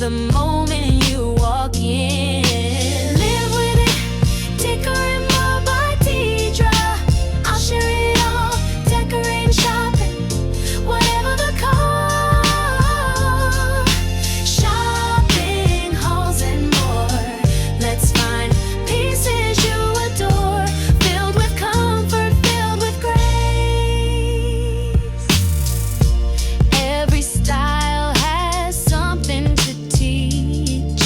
the moment you walk in. Live with it, decor and more by Deidra. I'll share it all, decorating, shopping, whatever the call. Shopping, hauls and more. Let's find pieces you adore, filled with comfort, filled with grace. Every style has something to teach,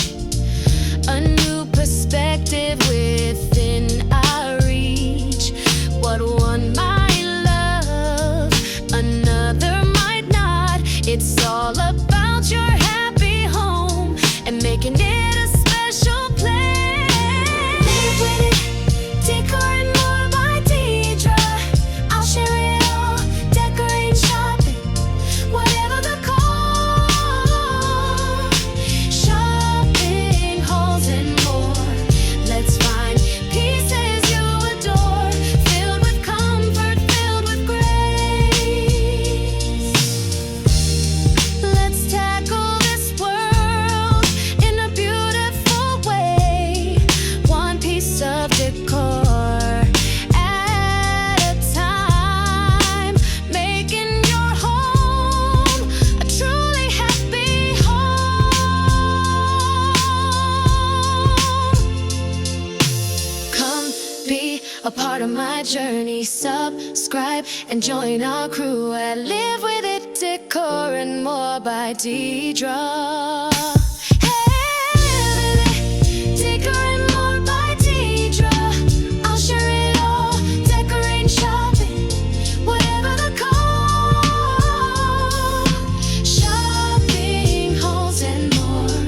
a new perspective within our reach. What one might love, another might not. It's all about your happy home and making it a special place. Live with it, decor and more by Deidra. I'll share it all, decorate, shopping, whatever the call. Shopping, hauls and more. Let's find pieces you adore, filled with comfort, filled with grace. Let's tackle this world in a beautiful way, one piece of decor at a time, making your home a truly happy home. Come be a part of my journey, subscribe and join our crew at Live With It, Decor and More by Deidra. Hey, decor and more by Deidra. I'll share it all, decorate, shopping, whatever the call. Shopping, hauls and more.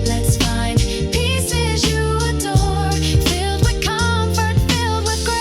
Let's find pieces you adore, filled with comfort, filled with grace.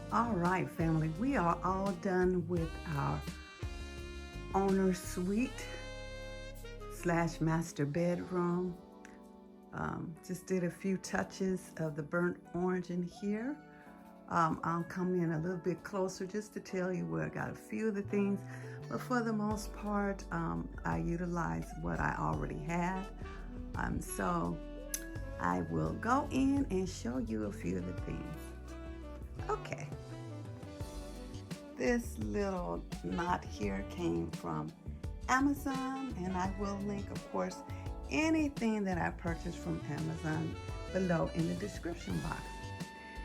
All right, family, we are all done with our owner suite / master bedroom. Just did a few touches of the burnt orange in here. I'll come in a little bit closer just to tell you where I got a few of the things, but for the most part, I utilized what I already had. So I will go in and show you a few of the things. Okay. This little knot here came from Amazon, and I will link, of course, anything that I purchased from Amazon below in the description box.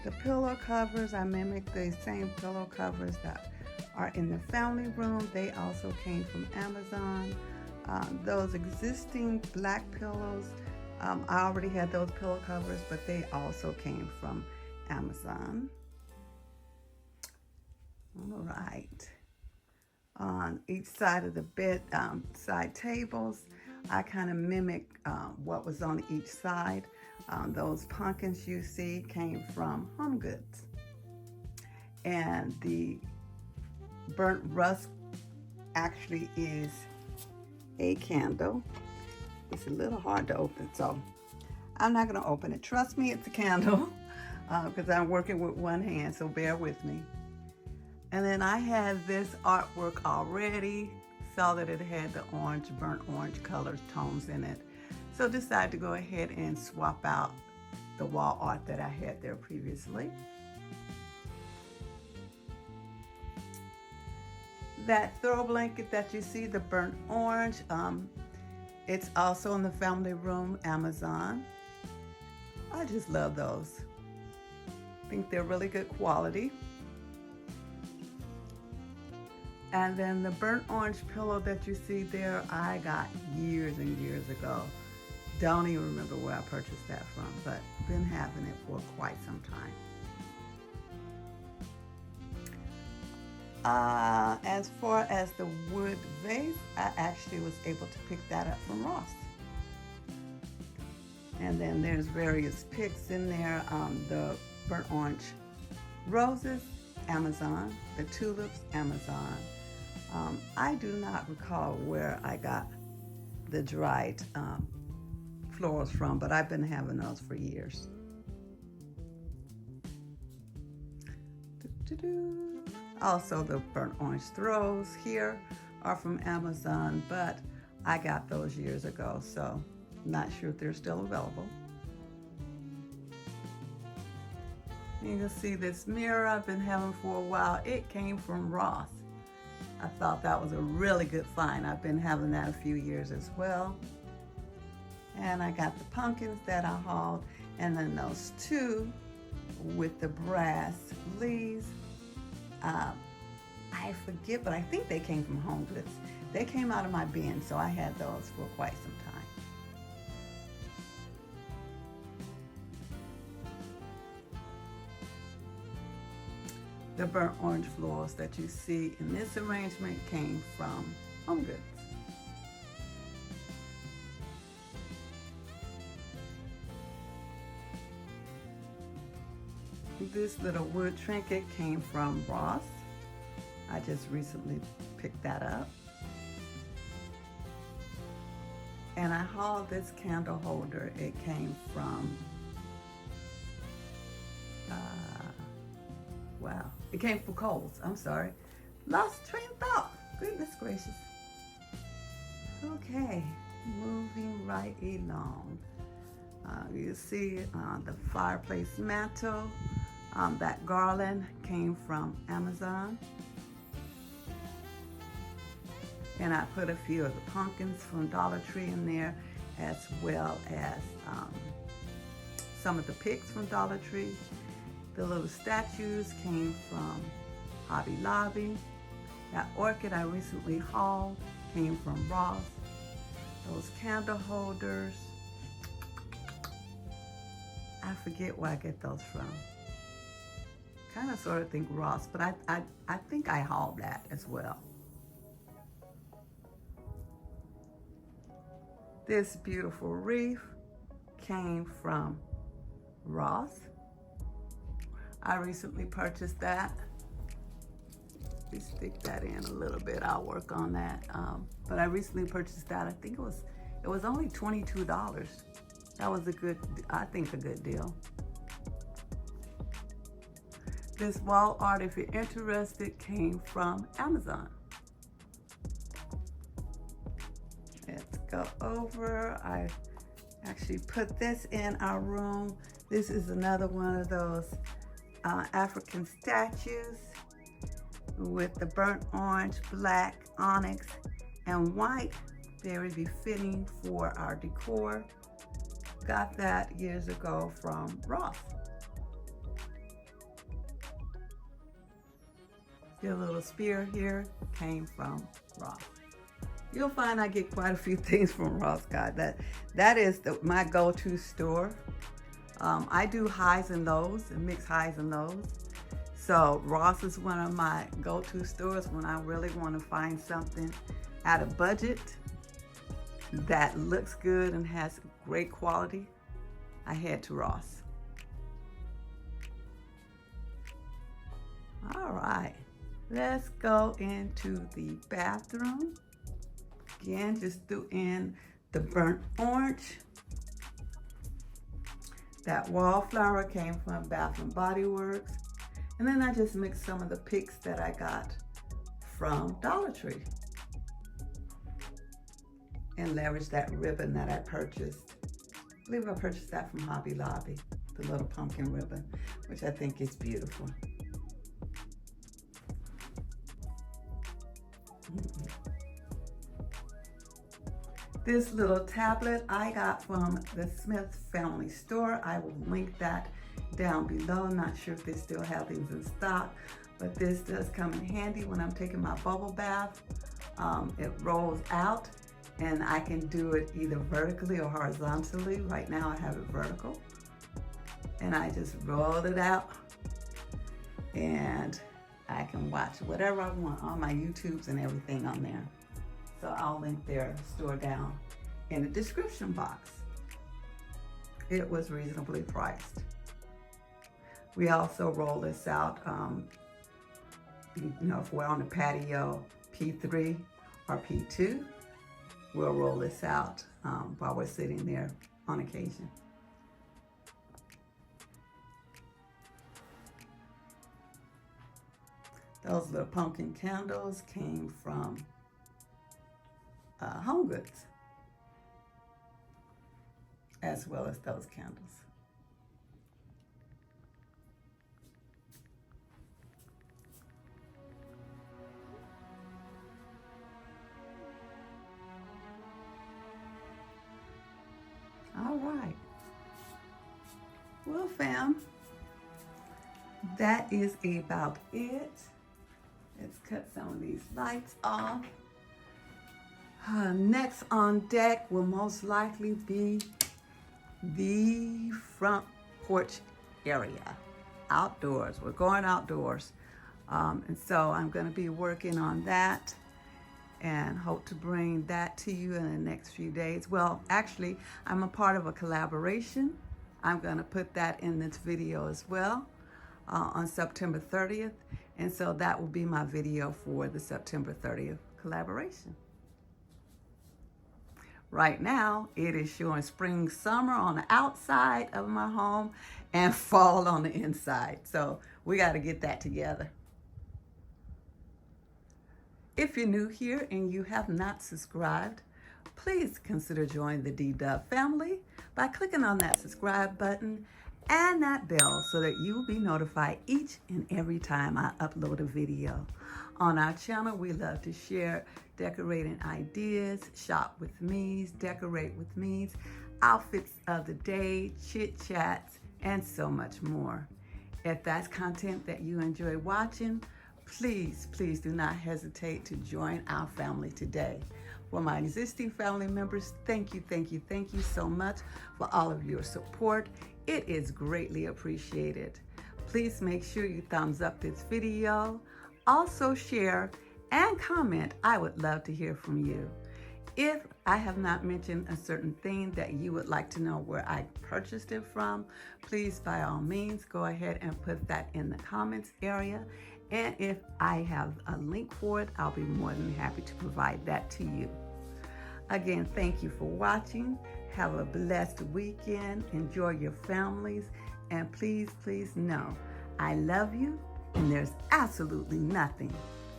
The pillow covers, I mimicked the same pillow covers that are in the family room. They also came from Amazon. Those existing black pillows, I already had those pillow covers, but they also came from Amazon. All right. On each side of the bed, side tables, I kind of mimicked what was on each side. Those pumpkins you see came from Home Goods. And the burnt rust actually is a candle. It's a little hard to open, so I'm not going to open it. Trust me, it's a candle because I'm working with one hand, so bear with me. And then I had this artwork already, saw that it had the orange, burnt orange color tones in it. So decided to go ahead and swap out the wall art that I had there previously. That throw blanket that you see, the burnt orange, it's also in the family room, Amazon. I just love those. I think they're really good quality. And then the burnt orange pillow that you see there, I got years and years ago. Don't even remember where I purchased that from, but been having it for quite some time. As far as the wood vase, I actually was able to pick that up from Ross. And then there's various picks in there. The burnt orange roses, Amazon. The tulips, Amazon. I do not recall where I got the dried florals from, but I've been having those for years. Also, the burnt orange throws here are from Amazon, but I got those years ago, so not sure if they're still available. You can see this mirror I've been having for a while. It came from Ross. I thought that was a really good find. I've been having that a few years as well. And I got the pumpkins that I hauled, and then those two with the brass leaves. I forget, but I think they came from Home Goods. They came out of my bin, so I had those for quite some time. The burnt orange florals that you see in this arrangement came from Home Goods. This little wood trinket came from Ross. I just recently picked that up. And I hauled this candle holder. It came from, it came from Kohl's. I'm sorry. Lost train of thought. Goodness gracious. Okay, moving right along. You see the fireplace mantle. That Garland came from Amazon. And I put a few of the pumpkins from Dollar Tree in there, as well as some of the picks from Dollar Tree. The little statues came from Hobby Lobby. That orchid I recently hauled came from Ross. Those candle holders, I forget where I get those from. Kind of sort of think Ross, but I think I hauled that as well. This beautiful wreath came from Ross. I recently purchased that. We stick that in a little bit. I'll work on that. But I recently purchased that. I think it was only $22. That was a good deal. This wall art, if you're interested, came from Amazon. Let's go over. I actually put this in our room. This is another one of those African statues with the burnt orange, black, onyx, and white. Very befitting for our decor. Got that years ago from Ross. Your little spear here came from Ross. You'll find I get quite a few things from Ross, guys. That is my go-to store. I do highs and lows and mix highs and lows. So Ross is one of my go-to stores when I really want to find something at a budget that looks good and has great quality. I head to Ross. All right, let's go into the bathroom. Again, just threw in the burnt orange. That wallflower came from Bath and Body Works. And then I just mixed some of the picks that I got from Dollar Tree. And leveraged that ribbon that I purchased. I believe I purchased that from Hobby Lobby, the little pumpkin ribbon, which I think is beautiful. This little tablet I got from the Smith Family Store. I will link that down below. Not sure if they still have these in stock, but this does come in handy when I'm taking my bubble bath. It rolls out and I can do it either vertically or horizontally. Right now I have it vertical. And I just roll it out and I can watch whatever I want, all my YouTubes and everything on there. So I'll link their store down in the description box. It was reasonably priced. We also roll this out, if we're on the patio, P3 or P2, we'll roll this out while we're sitting there on occasion. Those little pumpkin candles came from Home Goods, as well as those candles. All right. Well, fam, that is about it. Let's cut some of these lights off. Next on deck will most likely be the front porch area. Outdoors. We're going outdoors. And so I'm going to be working on that and hope to bring that to you in the next few days. Well, actually, I'm a part of a collaboration. I'm going to put that in this video as well on September 30th. And so that will be my video for the September 30th collaboration. Right now, it is showing spring, summer on the outside of my home and fall on the inside. So we got to get that together. If you're new here and you have not subscribed, please consider joining the D-Dub family by clicking on that subscribe button and that bell so that you will be notified each and every time I upload a video. On our channel, we love to share decorating ideas, shop with me's, decorate with me's, outfits of the day, chit chats, and so much more. If that's content that you enjoy watching, please do not hesitate to join our family today. For my existing family members, thank you so much for all of your support. It is greatly appreciated. Please make sure you thumbs up this video. Also share and comment. I would love to hear from you. If I have not mentioned a certain thing that you would like to know where I purchased it from, please by all means go ahead and put that in the comments area. And if I have a link for it, I'll be more than happy to provide that to you. Again, thank you for watching. Have a blessed weekend. Enjoy your families. And please know, I love you and there's absolutely nothing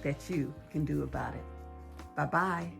that you can do about it. Bye-bye.